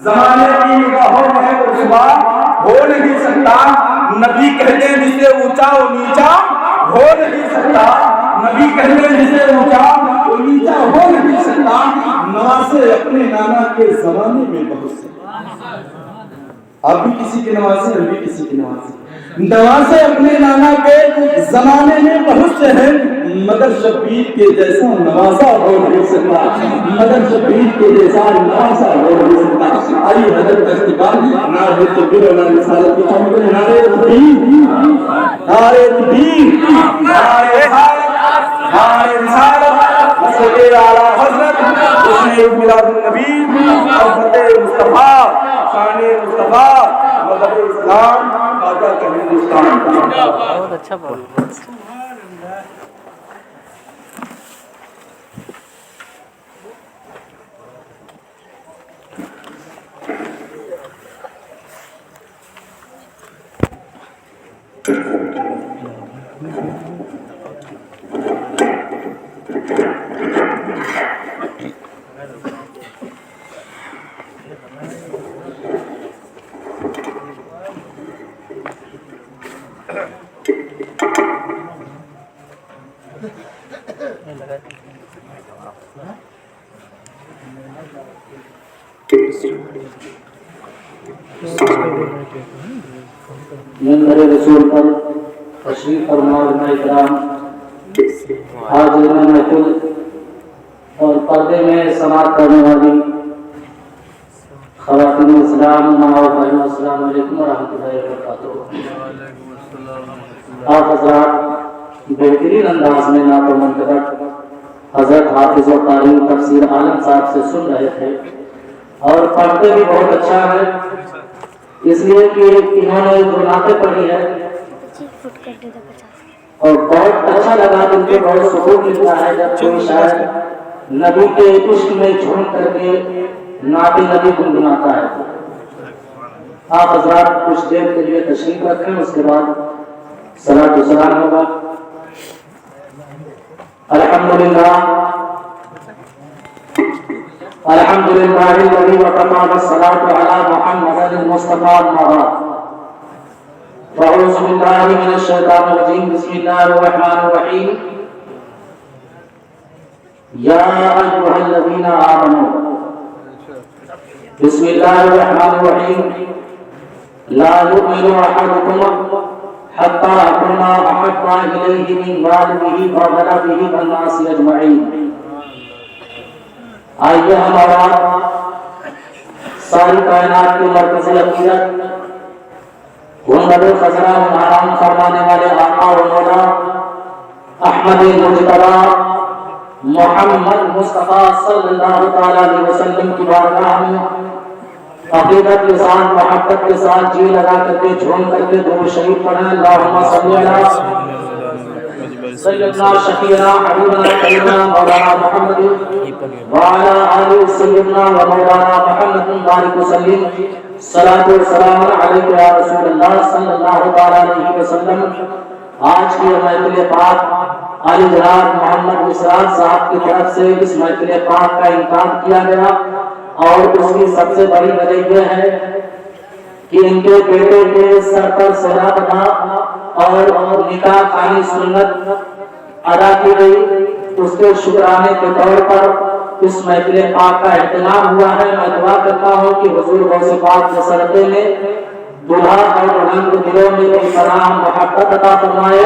زمانے کی نگاہوں میں رسوا ہو نہیں سکتا، نبی کہتے ہیں جسے اونچا وہ نیچا ہو نہیں سکتا، نبی کہتے ہیں جسے اونچا وہ نیچا ہو نہیں سکتا۔ نواسے اپنے نانا کے زمانے میں بہت سے، آپ بھی کسی کے نواسے، ہم بھی کسی کے نواسے، نواسے اپنے نانا کے زمانے میں بہت سے ہیں، مگر شبیر کے جیسا نواسا ہو نہیں سکتا، مگر شبیر کے جیسا نواسا ہو نہیں سکتا۔ آئیے حضرت استقبال نعرہ تکبیر اور نعرہ رسالت کی قوم کو نعرہ تکبیر، نعرہ تکبیر، نعرہ رسالت، صلی علی حضرت حسین میلاد النبی اور فتح مصطفیٰ شان مصطفیٰ مدد اسلام خواجہ کا ہندوستان۔ بہت اچھا بول منبر رسول پر تشریف فرما علماء کرام، حاضرین محفل اور پردے میں سماعت کرنے والی خواتین اسلام، ماں اور بہنوں، السلام علیکم ورحمۃ اللہ وبرکاتہ۔ آپ حضرات بہترین انداز میں نعت و منقبت حضرت حافظ و قاری تفسیر عالم صاحب سے سن رہے تھے، اور پڑھتے بھی بہت اچھا ہے، اس لیے کہ انہوں نے جو نعتیں پڑھی ہے اور بہت اچھا لگا، دل کو بہت سکون ملتا ہے جب کوئی شاعر نبی کے عشق میں جھوم کر کے نعت نبی گنگناتا ہے۔ آپ حضرات کچھ دیر کے لیے تشریف رکھیں، اس کے بعد صلاۃ و سلام ہوگا۔ الحمدللہ الحمدللہ الذی وقفا والصلاة علی محمد المصطفى اما بعد، فاعوذ باللہ من الشیطان الرجیم، بسم اللہ الرحمن الرحیم، یا ایھا الذین آمنوا، بسم اللہ الرحمن الرحیم، لا یؤمن احدکم حتی اکون احب الیہ من والدہ وولدہ والناس اجمعین۔ آئیے ہمارا ساری کائنات کی مرکزی عقیدت گنبد خضرا حرام فرمانے والے آقا و مولا احمد مجتبی محمد مصطفیٰ صلی اللہ تعالیٰ علیہ وسلم کی بارگاہ میں عقیدت کے ساتھ، محبت کے ساتھ جی لگا کر کے جھوم کر کے درود شریف پڑھیں۔ اللہم صلی علی سیدنا شفیعنا حبیبنا سیدنا مولانا محمد وعلی آل سیدنا و مولانا محمد بارک وسلم، صلاۃ و سلام علیک یا رسول اللہ صلی اللہ تعالی علیہ وسلم۔ آج کی محفل پاک علی جناب محمد اسرار صاحب کی طرف سے اس محفل پاک کا انعقاد کیا گیا، اور اس کی سب سے بڑی وجہ یہ ہے کہ ان کے بیٹے کے سر پر سہرا بنا اور نکاح خانی سنت ادا کی گئی، اس کے شکرانے کے طور پر اس محفل پاک کا اہتمام ہوا ہے۔ میں دعا کرتا ہوں کہ حضور غوث پاک کے صدقے میں دلہا اور دلہن کے دلوں میں احترام محبت عطا فرمائے،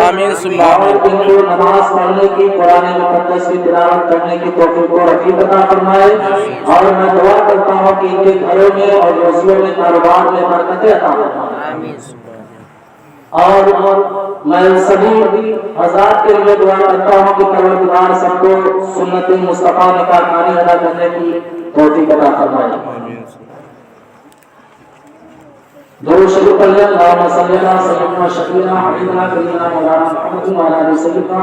اور ان کو نماز پڑھنے کی، قرآن مقدس کی تلاوت کرنے کی توفیق و رفیق عطا فرمائے، اور میں دعا کرتا ہوں کہ ان کے گھروں میں اور روزیوں میں، کاروبار میں برکتیں عطا فرمائے۔ اور میں سبھی حضرات کے لیے دعا کرتا ہوں کہ پروردگار سب کو سنت مصطفیٰ نکاح خوانی ادا کرنے کی توفیق عطا فرمائے۔ درود شریف پڑھ لیں۔ اللہم صلی علی سیدنا شفیعنا حبیبنا سیدنا مولانا محمد وعلی آل سیدنا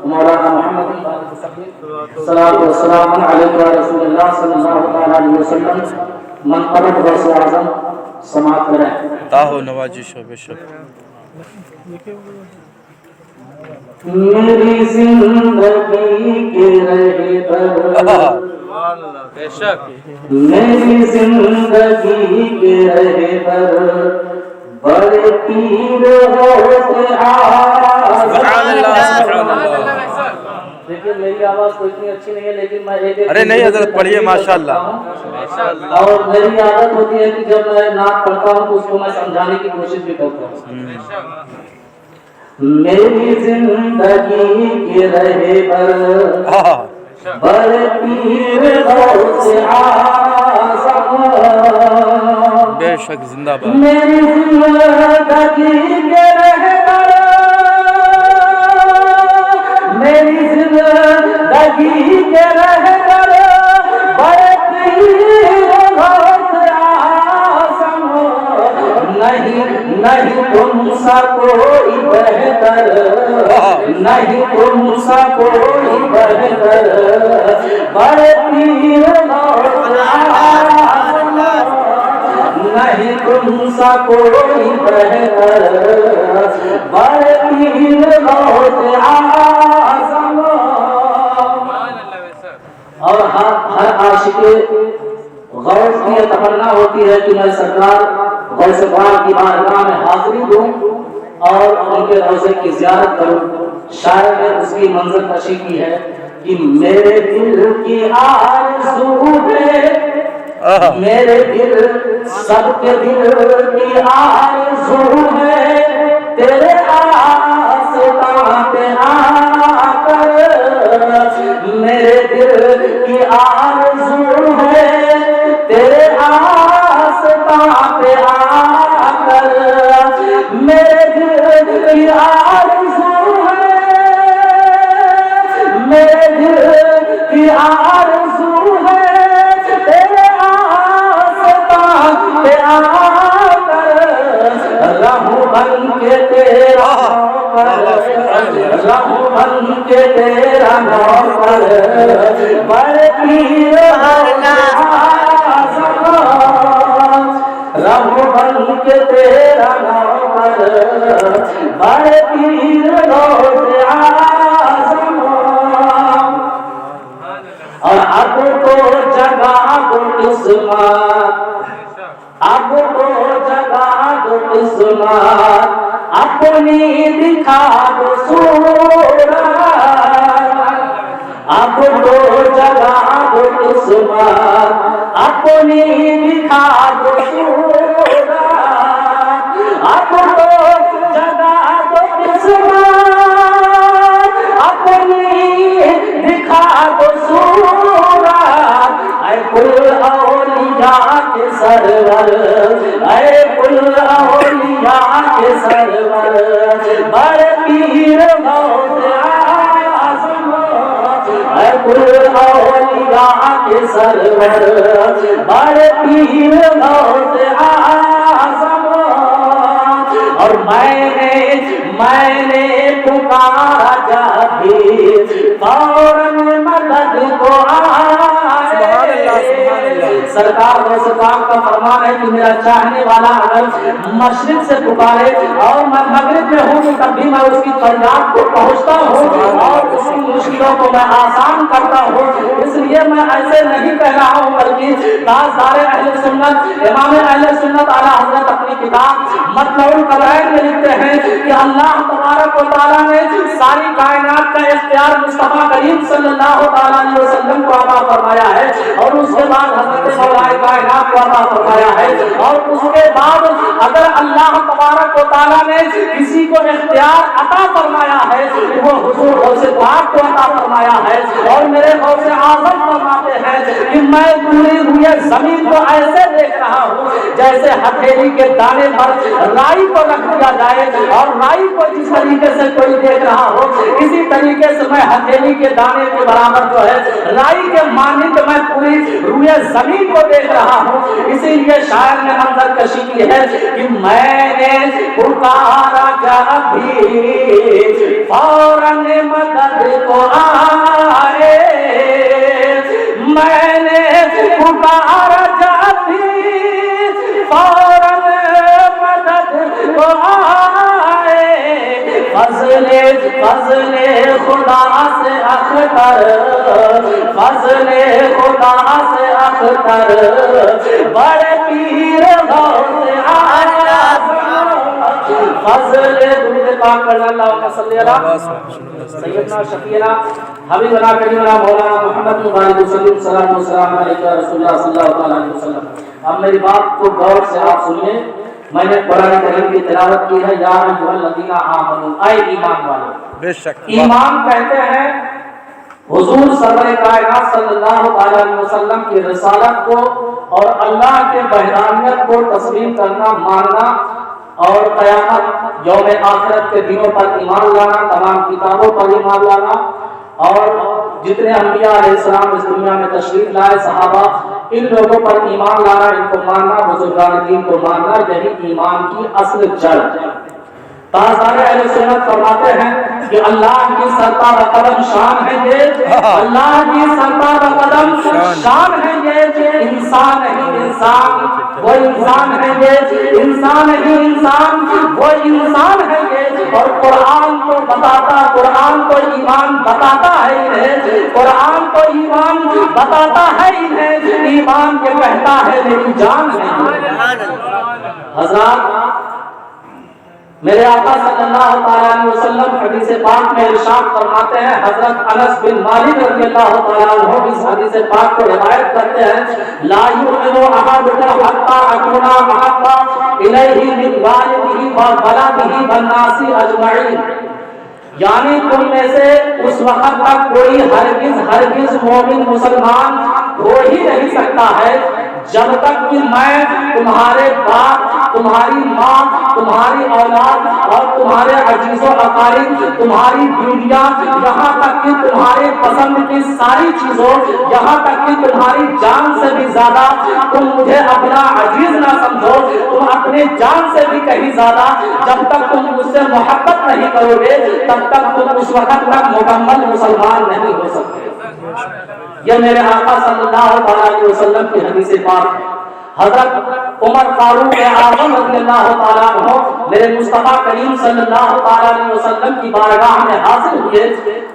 مولانا محمد، صلاۃ و سلام علیک یا رسول اللہ صلی اللہ تعالی علیہ وسلم۔ منقبت غوث اعظم سماعت کریں۔ تاہو نواجش ہو بے شک۔ میری زندگی کے رہبر بے شک میری زندگی کے رہبر بڑے پیر ہوتے سبحان اللہ سبحان اللہ دیکھیے میری آواز تو اتنی اچھی نہیں ہے لیکن میں ایک ارے نہیں حضرت پڑھیے ماشاءاللہ اور میری عادت ہوتی ہے کہ جب میں نعت پڑھتا ہوں تو اس کو میں سمجھانے کی کوشش بھی کرتا ہوں میری زندگی کے رہبر بڑے پیر غوث اعظم بے شک زندہ باد میری زندگی کے رہبر میری زندگی کے رہبر بڑے پیر غوث اعظم نہیں تم سا کوئی بہتر نہیں تم سا کوئی بہتر بڑے پیر غوث اعظم نہیں تم سا کوئی بہتر بڑے پیر غوث اعظم اور ہر عاشق غوث کی یہ تمنا ہوتی ہے کہ میں سرکار غوث پاک کی بارگاہ میں حاضری دوں اور ان کے روضے کی زیارت کروں شاعر نے اس کی منظر کشی کی ہے کہ میرے دل کی آرزو ہے میرے دل سب کے دل کی آرزو ہے تیرے آستاں پہ آ کر میرے دل کی آرزو ہے تیرے آستاں پہ آ کر میرے دل کی آرزو ہے میرے دل کی آرزو ہے تیرے آستاں پہ آ کر رہوں بن کے تیرا رہوں بن کے تیرا نوکر بڑے پیر غوث اعظم رہوں بن کے تیرا نوکر بڑے پیر غوث اعظم اور اب تو جگہ دو قسمت اب تو جگہ دو قسمت اپنی دکھا دو صورت اب تو جگہ دو قسمت اپنی دکھا دو صورت اب تو جگہ دو قسمت اپنی دکھا دو صورت اے کل اولیاء کے سرور اے کل اولیاء کے سرور بڑے پیر غوث اعظم اے کل اولیاء کے سرور بڑے پیر غوث اعظم اور میں نے پکارا جب بھی فوراً مدد کو سرکار غوث پاک کا فرمان ہے کہ میرا چاہنے والا اگر مشرق سے پکارے اور میں مغرب میں ہوں تب بھی میں اس کی فریاد کو پہنچتا ہوں اور اس کی مشکلوں کو میں آسان کرتا ہوں اس لیے میں ایسے نہیں کہہ رہا ہوں بلکہ تاجدار اہل سنت امام اہل سنت اعلیٰ حضرت اپنی کتاب مطلع القبائر میں لکھتے ہیں کہ اللہ تبارک و تعالیٰ نے ساری کائنات کا اختیار مصطفیٰ کریم صلی اللہ علیہ وسلم کو عطا فرمایا ہے اور اس کے بعد حضرت مولا کائنات کو عطا فرمایا ہے اور اس کے بعد اگر اللہ تبارک و تعالیٰ نے کسی کو اختیار عطا فرمایا ہے وہ حضور غوث پاک کو عطا فرمایا ہے اور میرے غوث اعظم فرماتے ہیں کہ میں پوری ہوئی زمین کو ایسے دیکھ رہا ہوں جیسے ہتھیلی کے دانے پر رائی کو رکھ دیا جائے اور رائی کو جس طریقے سے کوئی دیکھ رہا ہو اسی طریقے سے میں ہتھیلی کے دانے کے برابر جو ہے رائی کے مانند میں پوری روئے زمین کو دیکھ رہا ہوں اسی لیے شاعر نے منظر کشی کی ہے کہ میں نے پکارا جب بھی فوراً مدد کو آئے میں نے پکارا جب بھی فوراً مدد کو آئے فضل فضل خدا سے اختر، فضل خدا سے اختر، بڑے پیر غوث اعظم، فضل درود پاک پڑھنا اللہم صلی علی سیدنا شفیعنا حبیبنا کریمنا مولانا محمد مبارک وسلم صلاۃ و سلام علیکہ رسول اللہ صلی اللہ علیہ وسلم۔ اب میری بات کو غور سے آپ سنیے، میں نے قرآن کریم کی تلاوت کی ہے، یا ایھا الذین آمنوا، اے ایمان والو۔ بے شک ایمان کہتے ہیں حضور سرور کائنات صلی اللہ علیہ وسلم کی رسالت کو اور اللہ کے وحدانیت کو تسلیم کرنا، ماننا، اور قیامت یوم آخرت کے دنوں پر ایمان لانا، تمام کتابوں پر ایمان لانا، اور جتنے انبیاء علیہ السلام اس دنیا میں تشریف لائے، صحابہ، ان لوگوں پر ایمان لانا، ان کو ماننا، بزرگان دین کو ماننا، یہی ایمان کی اصل جڑ ہے۔ تاجدار اہل سنت فرماتے ہیں کہ اللہ کی سرتاب قدم شان ہے یہ، اللہ کی سرتاب قدم شان ہے یہ، انسان نہیں انسان وہ انسان ہے یہ، انسان نہیں انسان وہ انسان ہے یہ، اور قرآن تو بتاتا، قرآن تو ایمان بتاتا ہے انہیں، قرآن تو ایمان بتاتا ہے انہیں، ایمان کے کہتا ہے میری جان ہے۔ حضرات، میرے آقا صلی اللہ علیہ وسلم حدیث پاک میں ارشاد فرماتے ہیں، حضرت انس بن مالک رضی اللہ تعالیٰ عنہ اس حدیث پاک کو روایت کرتے ہیں، لا یؤمن احدکم حتی اکون احب الیہ من والدہ وولدہ والناس اجمعین، یعنی تم میں سے اس وقت تک کوئی ہرگز مومن مسلمان ہو ہی نہیں سکتا ہے جب تک کہ میں تمہارے باپ، تمہاری ماں، تمہاری اولاد اور تمہارے عزیز و اقارب، تمہاری بیویاں، یہاں تک کہ تمہارے پسند کی ساری چیزوں، یہاں تک کہ تمہاری جان سے بھی زیادہ تم مجھے اپنا عزیز نہ سمجھو، تم اپنے جان سے بھی کہیں زیادہ جب تک تم مجھ سے محبت نہیں کرو گے تب تک تم اس وقت تک مکمل مسلمان نہیں ہو سکتے۔ یہ میرے آقا صلی اللہ علیہ وسلم کی حدیث پاک ہے۔ حضرت عمر فاروق اعظم رضی اللہ تعالیٰ عنہ میرے مصطفیٰ کریم صلی اللہ علیہ وسلم کی بارگاہ میں حاضر ہوئے،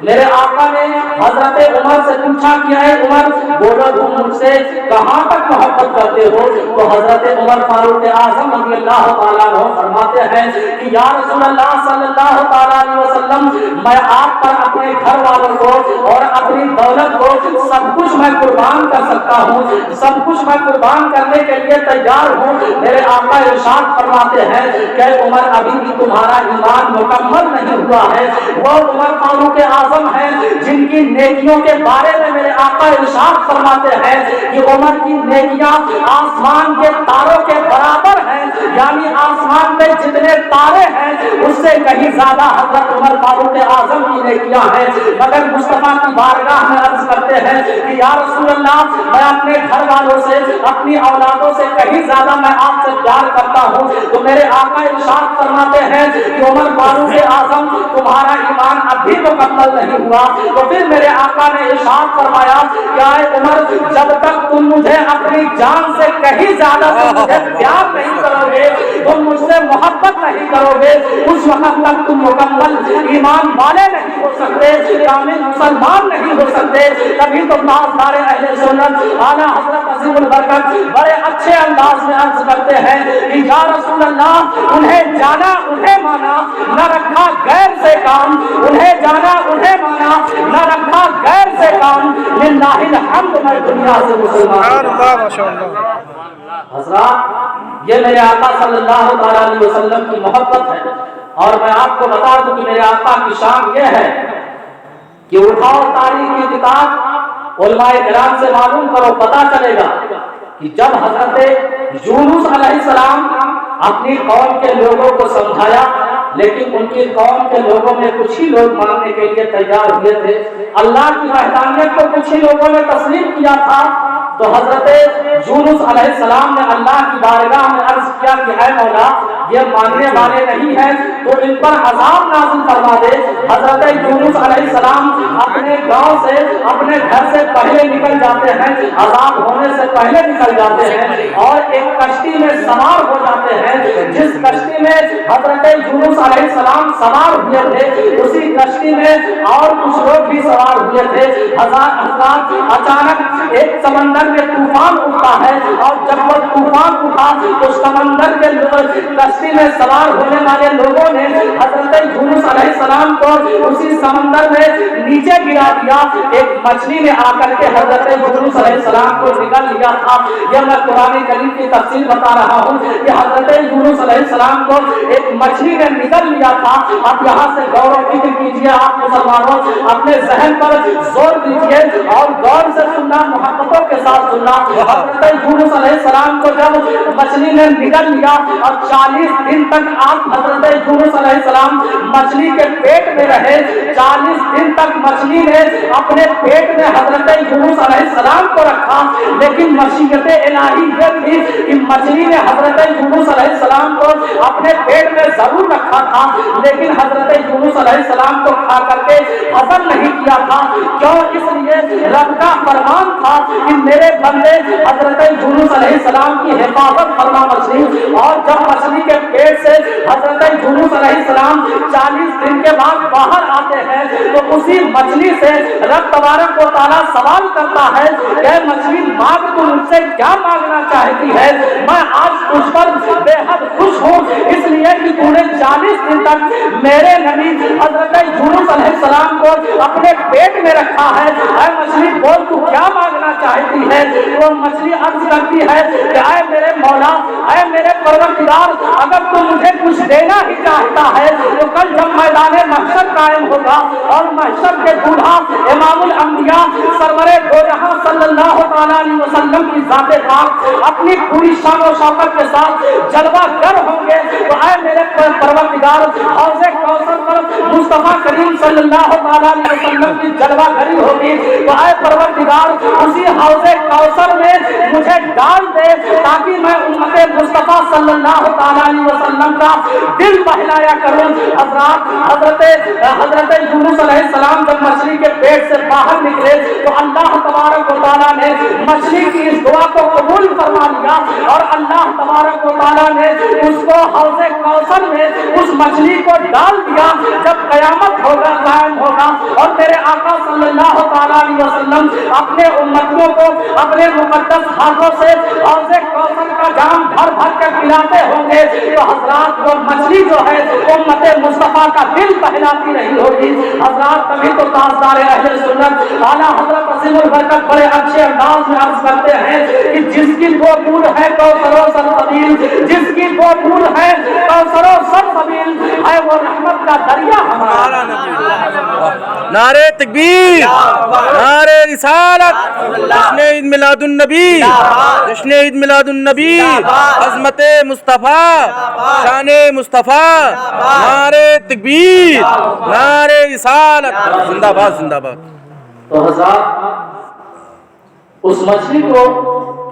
میرے آقا نے حضرت عمر سے پوچھا کہ اے عمر، بولو تم مجھ سے کہاں تک محبت کرتے ہو؟ تو حضرت عمر فاروق اعظم رضی اللہ تعالیٰ عنہ فرماتے ہیں کہ یا رسول اللہ صلی اللہ علیہ وسلم، میں آپ پر اپنے گھر والوں کو اور اپنی دولت کو سب کچھ میں قربان کر سکتا ہوں، سب کچھ میں قربان کرنے کے لیے تیار ہوں۔ میرے آقا ارشاد فرماتے ہیں کہ عمر، ابھی بھی تمہارا ایمان مکمل نہیں ہوا ہے۔ وہ عمر فاروق اعظم ہیں جن کی نیکیوں کے بارے میں میرے آقا ارشاد فرماتے ہیں کہ عمر کی نیکیاں آسمان کے تاروں کے برابر ہیں، یعنی آسمان میں جتنے تارے ہیں اس سے کہیں زیادہ حضرت عمر فاروق اعظم کی نیکیاں ہیں، مگر مصطفیٰ کی بارگاہ میں عرض کرتے ہیں کہ یا رسول اللہ، میں اپنے گھر والوں سے، اپنی اولادوں سے کہیں زیادہ میں آپ سے پیار کرتا ہوں۔ تو میرے آقا ارشاد فرماتے ہیں کہ عمر فاروق اعظم، تمہارا ایمان اب بھی مکمل نہیں ہوا۔ تو پھر میرے آقا نے ارشاد فرمایا کہ اے عمر، جب تک تم مجھے اپنی جان سے کہیں زیادہ مجھے پیار نہیں کرو گے، تم مجھ سے محبت نہیں کرو گے، اس وقت تک تم مکمل ایمان والے نہیں ہو سکتے، کامل مسلمان نہیں ہو سکتے۔ تبھی تو تاجدار اہل سنت اعلیٰ حضرت عظیم البرکت بڑے اچھے انداز میں عرض کرتے ہیں کہ یا رسول اللہ، انہیں جانا انہیں مانا، نہ رکھا غیر سے کام، انہیں جانا انہیں مانا، نہ رکھا غیر سے کام، للہ الحمد میں دنیا سے مسلمان۔ حضرات، یہ میرے آقا صلی اللہ علیہ وسلم کی محبت ہے، اور میں آپ کو بتا دوں کہ میرے آقا کی شان یہ ہے کہ اٹھاؤ تاریخ کی کتاب، علماء کرام سے معلوم کرو، پتہ چلے گا کہ جب حضرت یونس علیہ السلام اپنی قوم کے لوگوں کو سمجھایا، لیکن ان کی قوم کے لوگوں میں کچھ ہی لوگ ماننے کے لیے تیار ہوئے تھے، اللہ کی وحدانیت کو کچھ ہی لوگوں نے تسلیم کیا تھا، تو حضرت یونس علیہ السلام نے اللہ کی بارگاہ میں عرض کیا کہ اے مولا، یہ ماننے والے نہیں ہیں تو ان پر عذاب نازل فرما دے۔ حضرت یونس علیہ السلام اپنے گاؤں سے، اپنے گھر سے پہلے نکل جاتے ہیں، عذاب ہونے سے پہلے نکل جاتے ہیں، اور ایک کشتی میں سوار ہو جاتے ہیں، جس کشتی میں حضرت یونس علیہ السلام سوار ہوئے تھے، اسی کشتی میں اور کچھ لوگ بھی سوار ہوئے تھے۔ حضرات اچانک ایک سمندر میں طوفان اٹھتا ہے، اور جب وہ طوفان اٹھا تو سمندر کے کشتی میں سوار ہونے والے لوگوں نے حضرت یونس علیہ السلام کو اسی سمندر میں نیچے گرا دیا۔ ایک مچھلی نے آ کر کے حضرت یونس علیہ السلام کو نگل لیا تھا۔ یہ میں قرآن کریم کی تفسیر بتا رہا ہوں کہ حضرت یونس علیہ السلام کو ایک مچھلی نے نگل لیا تھا۔ اب یہاں سے غور و فکر کیجیے آپ مسلمانوں، اپنے ذہن پر زور دیجیے اور غور سے سننا، محبتوں کے ساتھ سننا۔ حضرت یونس علیہ السلام کو جب مچھلی نے نگل لیا اور 40 دن تک آپ حضرت یونس علیہ السلام مچھلی کے پیٹ میں رہے، 40 دن تک مچھلی نے اپنے پیٹ میں حضرت یونس علیہ السلام کو رکھا، لیکن مشیت الہی یہ تھی کہ مچھلی نے حضرت یونس علیہ السلام کو اپنے پیٹ میں ضرور رکھا تھا، لیکن حضرت یونس علیہ السلام کو کھا کر کے ہضم نہیں کیا تھا۔ کیوں؟ اس لیے رب کا فرمان تھا کہ میرے بندے حضرت یونس علیہ السلام کی حفاظت فرما مچھلی۔ اور جب مچھلی کے پیٹ سے حضرت یونس علیہ السلام 40 دن کے بعد باہر آتے ہیں تو اسی مچھلی سے رب تبارک و تعالیٰ سوال کرتا ہے کہ مچھلی مانگ تو مجھ سے کیا مانگنا چاہتی ہے؟ میں آج تجھ پر بے حد خوش ہوں، اس لیے کہ تو نے 40 دن تک میرے نبی حضرت یونس علیہ السلام کو اپنے پیٹ میں رکھا ہے۔ اے مچھلی بول تو کیا مانگنا چاہتی ہے؟ وہ مچھلی عرض کرتی ہے کہ اے میرے مولا، اے میرے پروردگار، اگر تو مجھے کچھ دینا ہی چاہتا ہے تو کل جب میدان محشر قائم ہوگا اور محشر کے دولہا امام الانبیاء سرور دو جہاں صلی اللہ تعالیٰ علیہ وسلم کی ذات پاک اپنی پوری شان و شوکت کے ساتھ جلوہ گر ہوں گے، تو اے میرے پروردگار، حوض کوثر پر مصطفیٰ کریم صلی اللہ تعالیٰ علیہ وسلم کی جلوہ گری ہوگی، تو اے پروردگار اسی حوض کوثر میں مجھے ڈال دے تاکہ میں امت مصطفیٰ صلی اللہ تعالیٰ علیہ وسلم کا دل بہلایا کروں۔ حضرت یونس علیہ السلام جب مچھلی کے پیٹ سے باہر نکلے تو اللہ تبارک و تعالیٰ نے مچھلی کی اس دعا کو قبول فرما لیا، اور اللہ تبارک و تعالیٰ نے اس کو حوض کوثر میں اس مچھلی کو ڈال دیا۔ جب قیامت ہوگا، قائم ہوگا، اور میرے آقا صلی اللہ تعالیٰ علیہ وسلم اپنے امتوں کو اپنے مقدس ہاتھوں سے حوض کوثر کا جام بھر بھر کر پلاتے ہوں گے، تو حضرات وہ مچھلی جو ہے امت مصطفیٰ کا دل بہلاتی رہی ہوگی۔ حضرات کبھی تو تاجدار اہل سنت اعلیٰ حضرت عظیم البرکت بڑے اچھے انداز میں عرض کرتے ہیں کہ جس کی دو بوند ہے کوثر و سلسبیل، جس کی دو بوند ہے کوثر و سلسبیل، ہے وہ رحمت کا دریا ہمارا نبی۔ نعرہ تکبیر، نعرہ رسالت، جشن عید میلاد النبی، جشن عید میلاد النبی، عظمت مصطفیٰ، شان مصطفیٰ، نعرہ تکبیر، نعرہ رسالت، زندہ باد زندہ باد۔ تو حضرات اس مچھلی کو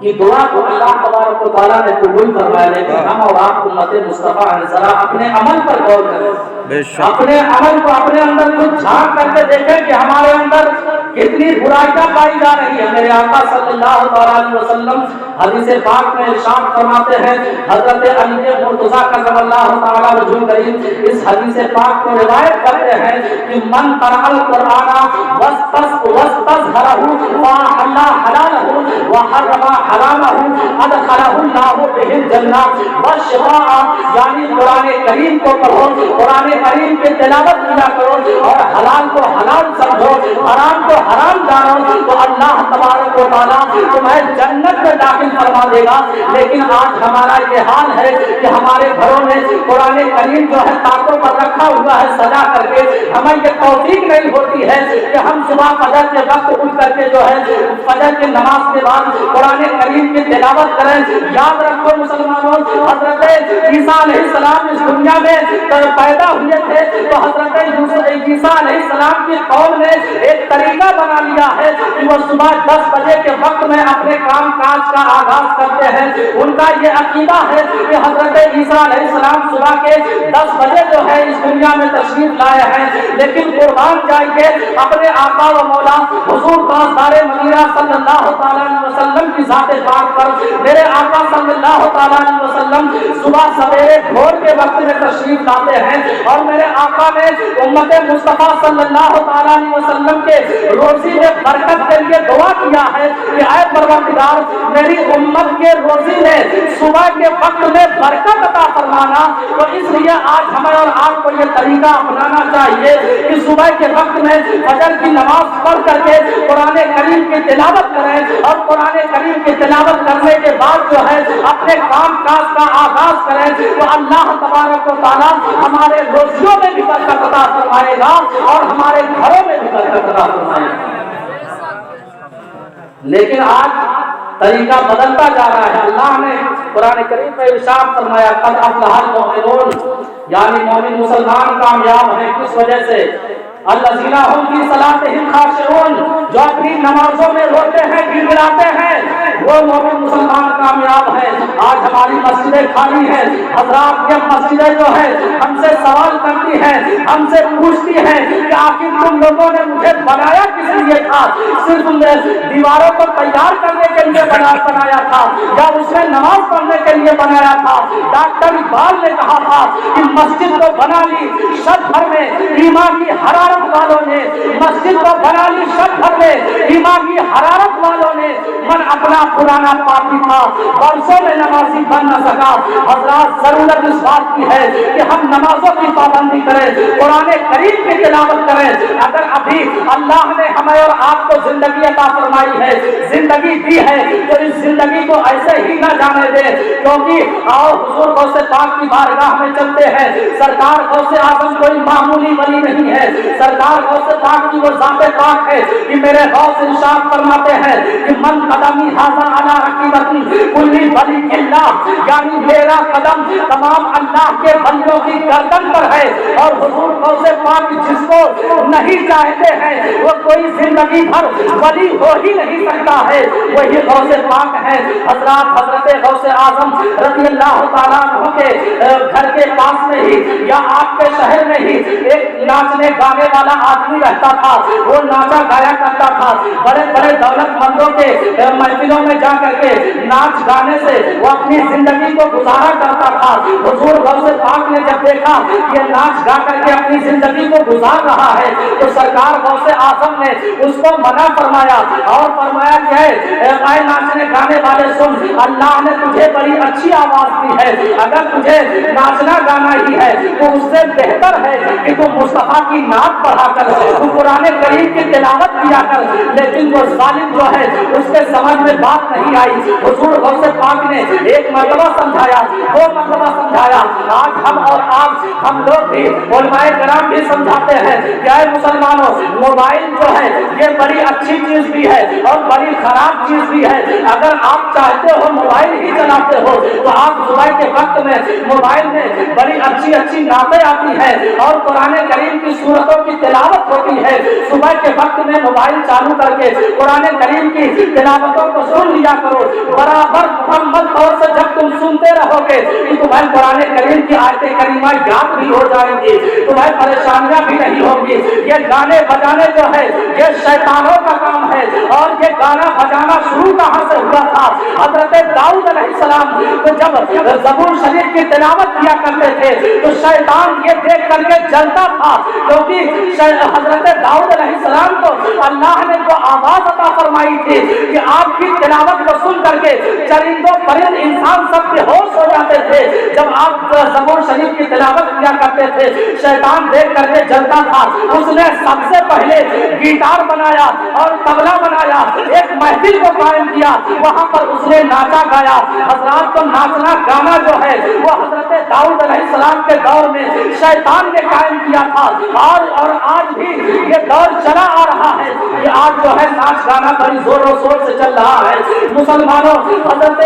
کی دعا کو اللہ تبارک و تعالیٰ نے قبول فرمایا، لیکن ہم اور آپ امت مصطفیٰ ذرا اپنے عمل پر غور کریں، اپنے عمل کو اپنے اندر کچھ جھانک کر کے دیکھیں کہ ہمارے اندر کتنی برائیاں پائی جا رہی ہیں۔ میرے آقا صلی اللہ تعالیٰ علیہ وسلم حدیث پاک میں ارشاد فرماتے ہیں، حضرت علی مرتضیٰ کرم اللہ تعالیٰ وجہ کریم اس حدیث پاک کو روایت کرتے ہیں کہ من قرأ القرآن واستظہرہ فأحل حلالہ وحرم حرامہ ادخلہ اللہ بہ الجنہ والشفاء، یعنی قرآن کریم کو پڑھو، قرآن کریم کی تلاوت کیا کرو، اور حلال کو حلال سمجھو، حرام کو حرام جانو، تو اللہ تبارک و تعالیٰ تمہیں جنت میں داخل فرما دے گا۔ لیکن آج ہمارا یہ حال ہے کہ ہمارے گھروں میں قرآن کریم جو ہے تاکوں پر رکھا ہوا ہے سجا کر کے، ہمیں یہ توفیق نہیں ہوتی ہے کہ ہم صبح فجر کے وقت اٹھ کر کے جو ہے فجر کی نماز کے بعد قرآن کریم کی تلاوت کریں۔ یاد رکھو مسلمانوں، حضرت عیسیٰ علیہ السلام اس دنیا میں پیدا ہوئے تھے تو حضرت عیسیٰ علیہ السلام کی قوم نے ایک طریقہ بنا لیا ہے کہ وہ صبح 10 بجے کے وقت میں اپنے کام کاج کا آغاز کرتے ہیں۔ ان کا یہ عقیدہ ہے کہ حضرت عیسیٰ علیہ السلام صبح کے 10 بجے جو ہے اس دنیا میں تشریف لائے ہیں، لیکن قربان جائیے اپنے آقا و مولا حضور تاجدار مدینہ صلی اللہ تعالیٰ علیہ وسلم کی ذات پاک پر، میرے آقا صلی اللہ تعالیٰ علیہ وسلم صبح سویرے بھور کے وقت میں تشریف لاتے ہیں اور میرے آقا نے امت مصطفیٰ صلی اللہ تعالیٰ علیہ وسلم کے روزی میں برکت کے لیے دعا کیا ہے کہ اے پروردگار میری امت کے روزی میں صبح کے وقت میں برکت عطا فرمانا. تو اس لیے آج ہمیں اور آپ کو یہ طریقہ اپنانا چاہیے کہ صبح کے وقت میں فجر کی نماز پڑھ کر کے قرآن کریم کی تلاوت کریں اور قرآن کریم کی تلاوت کرنے کے بعد جو ہے اپنے کام کاج کا آغاز کریں. تو اللہ تبارک و تعالیٰ ہمارے روزیوں میں بھی برکت عطا فرمائے گا اور ہمارے گھروں میں بھی برکت عطا فرمائے گا. لیکن آج طریقہ بدلتا جا رہا ہے. اللہ نے قرآن کریم میں ارشاد فرمایا قد افلح المؤمنون، یعنی مومن مسلمان کامیاب ہیں کس وجہ سے؟ الذین هم فی صلاتهم خاشعون، جو اپنی نمازوں میں روتے ہیں گڑگڑاتے ہیں وہ مومن مسلمان کامیاب ہے. آج ہماری مسجدیں خالی ہیں. حضرات یہ مسجدیں جو ہے ہم سے سوال کرتی ہیں، ہم سے پوچھتی ہیں کہ آخر تم لوگوں نے مجھے بنایا کس لیے تھا؟ صرف دیواروں کو تیار کرنے کے لیے بنایا تھا یا اس میں نماز پڑھنے کے لیے بنایا تھا؟ ڈاکٹر اقبال نے کہا تھا کہ مسجد کو بنا لی شب بھر میں ایمان کی حرارت والوں نے، مسجد کو بنا لی شب بھر میں ایمان کی حرارت والوں نے. من اپنا پرانا پاپی تھا برسوں میں نمازی بن نہ سکا. حضرات ضرورت اس بات کی ہے کہ ہم نمازوں کی پابندی کریں، قرآن کریم کی تلاوت کریں. اگر ابھی اللہ نے ہمیں اور آپ کو زندگی عطا فرمائی ہے، زندگی دی ہے، تو اس زندگی کو ایسے ہی نہ جانے دیں. کیونکہ آؤ حضور غوث پاک کی بارگاہ میں چلتے ہیں. سرکار غوث اعظم کوئی معمولی ولی نہیں ہے. سرکار غوث پاک کی وہ ذات پاک ہے کہ میرے غوث ارشاد فرماتے ہیں کہ من قدمی ھذا علی رقیبتی کلی ولی اللہ، یعنی میرا قدم تمام اللہ کے بندوں کی گردن پر ہے. اور حضور غوث پاک جس کو نہیں چاہتے ہیں وہ کوئی زندگی بھر ولی ہو ہی نہیں سکتا ہے، وہی غوث پاک ہے. حضرات حضرت غوث اعظم رضی اللہ تعالیٰ عنہ کے گھر کے پاس میں ہی یا آپ کے شہر میں ہی ایک ناچنے گانے والا آدمی رہتا تھا. وہ ناچا گایا کرتا تھا. بڑے بڑے دولت مندوں کے محفلوں میں جا کر کے ناچ گانے سے وہ اپنی زندگی کو گزارا کرتا تھا. حضور غوث پاک نے جب دیکھا یہ ناچ گا کر کے اپنی زندگی کو گزار رہا ہے تو سرکار غوث اعظم نے اس کو منع فرمایا اور فرمایا کہ اے ناچنے گانے والے سن، اللہ نے تجھے بڑی اچھی آواز دی ہے. اگر تجھے ناچنا گانا ہی ہے تو اس سے بہتر ہے کہ تم مصطفیٰ کی نعت پڑھا کر تو قرآن کریم کی تلاوت کیا کر. لیکن وہ ظالم جو ہے اس کے سمجھ میں بات نہیں آئی. حضور غوث پاک نے ایک مرتبہ سمجھایا، دو مرتبہ سمجھایا. آج ہم اور آپ ہم لوگ بھی علماء کرام بھی سمجھاتے ہیں کہ اے مسلمانوں موبائل جو ہے یہ بڑی اچھی چیز بھی ہے اور بڑی خراب چیز بھی ہے. اگر آپ چاہتے ہو موبائل ہی چلاتے ہو تو آپ صبح کے وقت میں موبائل میں بڑی اچھی اچھی نعتیں آتی ہیں اور قرآن کریم کی سورتوں کی تلاوت ہوتی ہے. صبح کے وقت میں موبائل چالو کر کے قرآن کریم کی تلاوتوں کو سن لیا کرو. برابر مکمل طور سے جب تم سنتے رہو گے تو تمہیں قرآن کریم کی آیتیں کریمہ یاد بھی ہو جائیں گی، تمہیں پریشانیاں بھی نہیں ہوں گی. یہ گانے بجانے جو ہے یہ شیطانوں کا کام ہے. اور یہ گانا بجانا شروع کہاں سے ہوا تھا؟ حضرت داؤد علیہ السلام کو جب زبور شریف کی تلاوت کیا کرتے تھے تو شیطان یہ دیکھ کر کے جلتا تھا، کیونکہ حضرت داؤد علیہ السلام کو اللہ نے وہ آواز عطا فرمائی تھی کہ آپ کی تلاوت کو سن کر کے چرندوں پرند انسان سب بے ہوش ہو جاتے تھے. جب آپ زبور شریف کی تلاوت کیا کرتے تھے شیطان دیکھ کر کے جلتا تھا. اس نے سب سے پہلے گیٹار بنایا اور طبلہ بنایا، ایک محفل کو قائم کیا، وہاں پر اس نے ناچا گایا. حضرات کو ناچنا گانا جو ہے وہ حضرت داؤد علیہ السلام کے دور میں شیطان نے قائم کیا تھا اور آج بھی یہ دور چلا آ رہا ہے. یہ آج جو ہے ناچ گانا بڑی زور و شور سے چل رہا ہے. مسلمانوں حضرت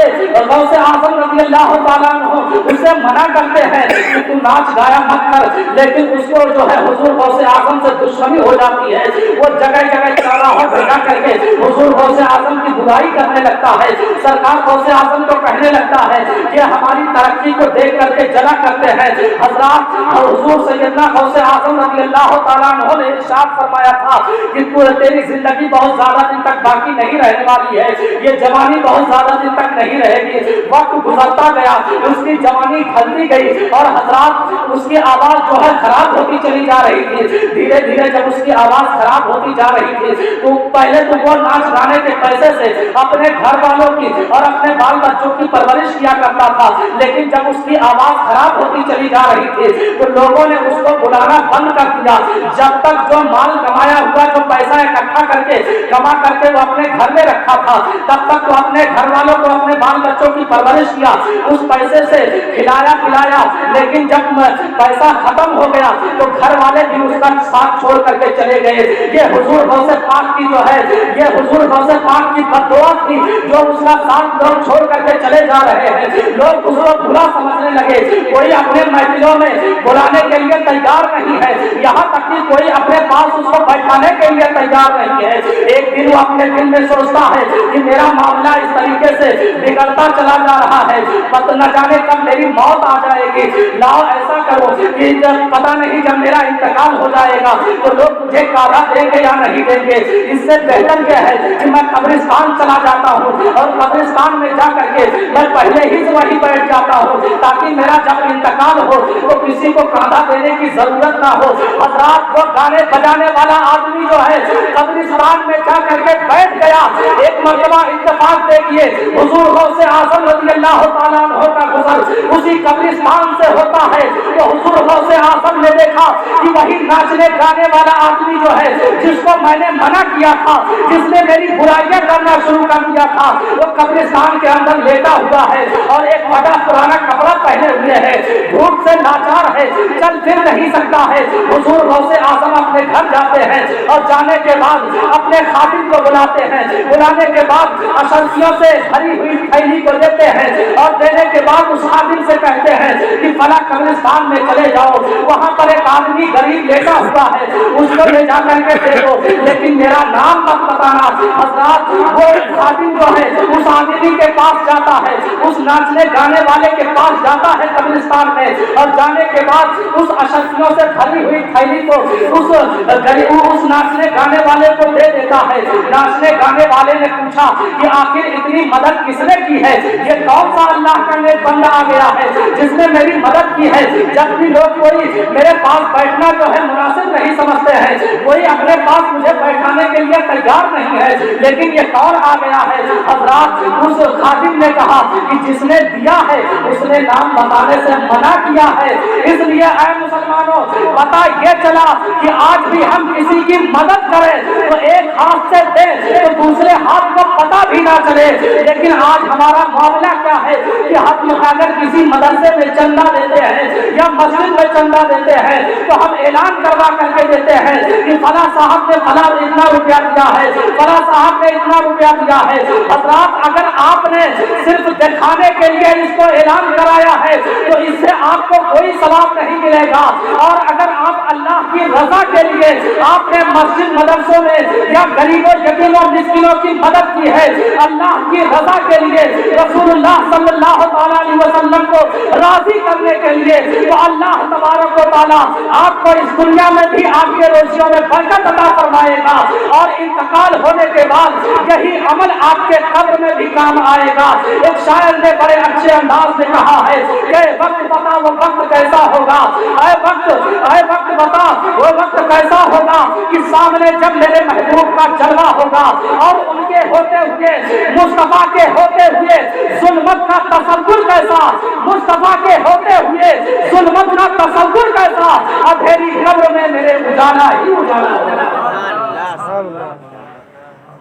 غوث اعظم رضی اللہ تعالیٰ عنہ اسے منع کرتے ہیں کہ تو ناچ گایا مت کر، لیکن اس کو جو ہے حضور غوث اعظم سے دشمنی ہو جاتی ہے. وہ جگہ جگہ چراغاہوں بھیجا کر کے حضور غوث اعظم کی برائی کرنے لگتا ہے. سرکار غوث اعظم کو کہنے لگتا ہے کہ ہماری ترقی کو دیکھ کر کے جلا کرتے ہیں. حضرات حضور سیدنا غوث اعظم رضی اللہ تعالیٰ عنہ نے ارشاد فرمایا تھا کہ تیری زندگی بہت زیادہ دن تک باقی نہیں رہنے والی ہے، یہ جوانی بہت زیادہ دن تک نہیں رہے گی. وقت گزرتا گیا، اس کی جوانی پھیلتی گئی اور حضرات اس کی آواز جو ہے خراب ہوتی چلی جا رہی تھی. دھیرے دھیرے جب اس کی آواز خراب ہوتی جا رہی تھی تو پہلے تو وہ ناچ گانے کے پیسے سے اپنے گھر والوں کی اور اپنے بال بچوں کی پرورش کیا کرتا تھا, لیکن جب اس کی آواز خراب ہوتی چلی جا رہی تھی تو لوگوں نے اس کو بلانا بند کر دیا. جب تک جو مال کمایا ہوا, جو پیسہ اکٹھا کر کے کما کر کے وہ اپنے گھر میں رکھا تھا, تب تک تو اپنے گھر والوں کو اپنے بال بچوں کی پرورش کیا, اس پیسے سے کھلایا پلایا, لیکن جب پیسہ ختم ہو گیا تو گھر والے بھی اس کا ساتھ چھوڑ کر کے چلے گئے. یہ حضور غوث پاک کی جو ہے, یہ حضور غوث پاک کی بددعا تھی جو اس کا ساتھ لوگ چھوڑ کر کے چلے جا رہے ہیں. لوگ اس کو برا سمجھنے لگے, کوئی اپنے محفلوں میں بلانے کے لیے تیار نہیں ہے, یہاں تک کہ کوئی اپنے پاس اس کو بیٹھانے کے لیے تیار نہیں ہے. ایک دن وہ اپنے دل میں سوچتا ہے کہ میرا معاملہ اس طریقے سے بگڑتا چلا جا رہا ہے, پتہ نہ جانے کب میری موت آ جائے گی. لاؤ ایسا کرو کہ جب پتہ نہیں جب میرا انتقال ہو جائے گا تو لوگ مجھے کالا دیں گے یا نہیں دیں گے, اس سے بہتر یہ ہے کہ میں قبرستان چلا جاتا ہوں اور قبرستان میں جا کر کے میں پہلے ہی سے وہیں بیٹھ جاتا ہوں تاکہ میرا جب انتقال ہو تو کسی کو کاندھا دینے کی ضرورت نہ ہو. حضرات وہ گانے بجانے والا آدمی جو ہے قبرستان میں جا کر کے بیٹھ گیا. ایک مرتبہ اتفاق دیکھیے, حضور غوث اعظم رضی اللہ تعالیٰ عنہ کا گزر اسی قبرستان سے ہوتا ہے تو حضور غوث اعظم نے دیکھا کہ وہی ناچنے گانے والا آدمی جو ہے جس کو میں نے منع کیا تھا, جس نے میری برائیاں کرنا شروع کر دیا تھا, وہ قبرستان کے اندر لیٹا ہوا ہے اور ایک بڑا پرانا کپڑا پہنے ہوئے ہے, دھوپ سے لاچار ہے, چل پھر نہیں سکتا ہے. حضور غوث اعظم اپنے گھر جاتے ہیں اور جانے کے بعد اپنے خادم کو بلاتے ہیں. بلانے کے بعد اشرفیوں سے بھری ہوئی تھیلی کو دیتے ہیں اور دینے کے بعد اس خادم سے کہتے ہیں کہ فلاں قبرستان میں چلے جاؤ, وہاں پر ایک آدمی غریب لیٹا ہوا ہے, اس کو لے جا کر کے دے دو, لیکن میرا نام مت بتانا. حضرات وہ خادم جو ہے اس آدمی کے پاس جاتا ہے, اس ناچنے گانے والے کے پاس جاتا ہے قبرستان میں, اور جانے کے بعد اس اشرفیوں سے بھری ہوئی تھیلی کو اس ناچنے گانے والے کو دے دیتا ہے. ناچنے گانے والے نے پوچھا کہ آخر اتنی مدد کس نے کی ہے, یہ کون سا اللہ کا نیک بندہ آ گیا ہے جس نے میری مدد کی ہے. جب بھی لوگ کوئی میرے پاس بیٹھنا جو ہے مناسب نہیں سمجھتے ہیں, کوئی اپنے پاس مجھے بیٹھانے کے لیے تیار نہیں ہے, لیکن یہ کون آ گیا ہے. حضرات اس خادم نے کہا کہ جس نے دیا ہے اس نے نام بتانے سے منع کیا ہے. اس لیے اے مسلمانوں پتہ یہ چلا کہ آج بھی ہم کسی کی مدد کریں تو ایک ہاتھ سے دیں تو دوسرے ہاتھ کو پتہ بھی نہ چلے, لیکن آج ہمارا معاملہ کیا ہے کہ ہم اگر کسی مدرسے میں چندہ دیتے ہیں یا مسجد میں چندہ دیتے ہیں تو ہم اعلان کروا کر کے دیتے ہیں کہ فلاں صاحب نے فلاں اتنا روپیہ دیا ہے, فلاں صاحب نے اتنا روپیہ دیا ہے. حضرات اگر آپ نے صرف دکھانے کے لیے اس کو اعلان کرایا ہے تو اس سے آپ کو کوئی ثواب نہیں ملے گا, اور اگر آپ اللہ کی رضا کے لیے آپ نے مسجد مدرسوں میں یا غریبوں یتیموں مسکینوں کی مدد کی ہے, اللہ کی رضا کے لیے, رسول اللہ صلی اللہ تعالیٰ علیہ وسلم کو راضی کرنے کے لیے, تو اللہ تبارک و تعالیٰ آپ کو اس دنیا میں بھی آپ کے روزیوں میں برکت عطا فرمائے گا, اور انتقال ہونے کے بعد یہی عمل آپ کے قبر میں بھی کام آئے گا. ایک شاعر نے بڑے اچھے انداز میں کہا ہے کہ وقت بتا وہ وقت کیسا ہوگا, اے وقت بتا وہ وقت کیسا ہوگا کہ سامنے جب میرے محبوب کا جلوہ ہوگا اور ان کے ہوتے ہوئے مصطفیٰ کے ہوتے ہوئے ظلمت کا تصور کیسا, مصطفیٰ کے ہوتے ہوئے ظلمت کا تصور کیسا, اندھیری قبر میں میرے اجالا ہی اجالا ہوگا.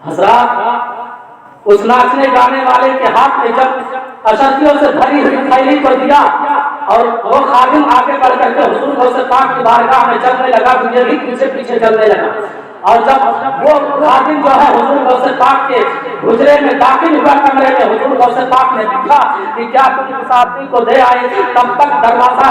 حضرات اس ناچنے گانے والے کے ہاتھ میں جب اشرفیوں سے بھری ہوئی تھیلی کو دیا اور وہ خادم آگے بڑھ کر کے حضور غوث پاک کی بارگاہ میں چلنے لگا, مجھے بھی پیچھے پیچھے چلنے لگا, اور جب وہ خادم جو ہے حضور غوث پاک کے حجرے میں داخل ہوا کمرے میں, حضور غوث پاک نے پوچھا کہ کیا تم اس آدمی کو دے آئے, تب تک دروازہ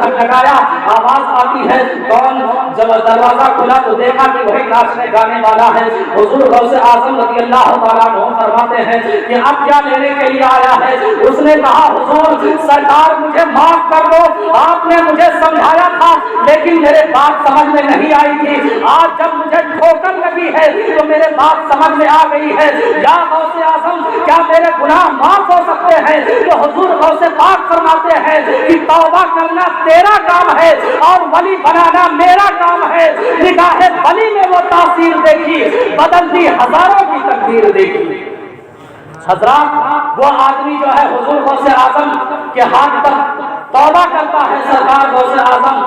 کھٹکھٹایا, آواز آتی ہے کون, جب دروازہ کھلا تو دیکھا کہ وہی ناچنے گانے والا ہے. حضور غوث اعظم رضی اللہ تعالیٰ عنہ فرماتے ہیں کہ اب کیا لینے کے لیے آیا ہے. اس نے کہا حضور سرکار مجھے معاف کر دو, آپ نے مجھے سمجھایا تھا لیکن میرے بات سمجھ میں نہیں آئی تھی, آج جب مجھے ٹھوکر لگی ہے تو میرے بات سمجھ میں آ گئی ہے. یا غوث اعظم کیا میرے گناہ معاف ہو سکتے ہیں؟ تو حضور غوث پاک فرماتے ہیں کہ توبہ کرنا تیرا کام ہے اور ولی بنانا میرا کام ہے. نگاہ ولی میں وہ تاثیر دیکھی, بدل دی ہزاروں کی تقدیر دیکھی. حضرات وہ آدمی جو ہے حضور غوث اعظم کے ہاتھ پر توبہ کرتا ہے, سرکار غوث اعظم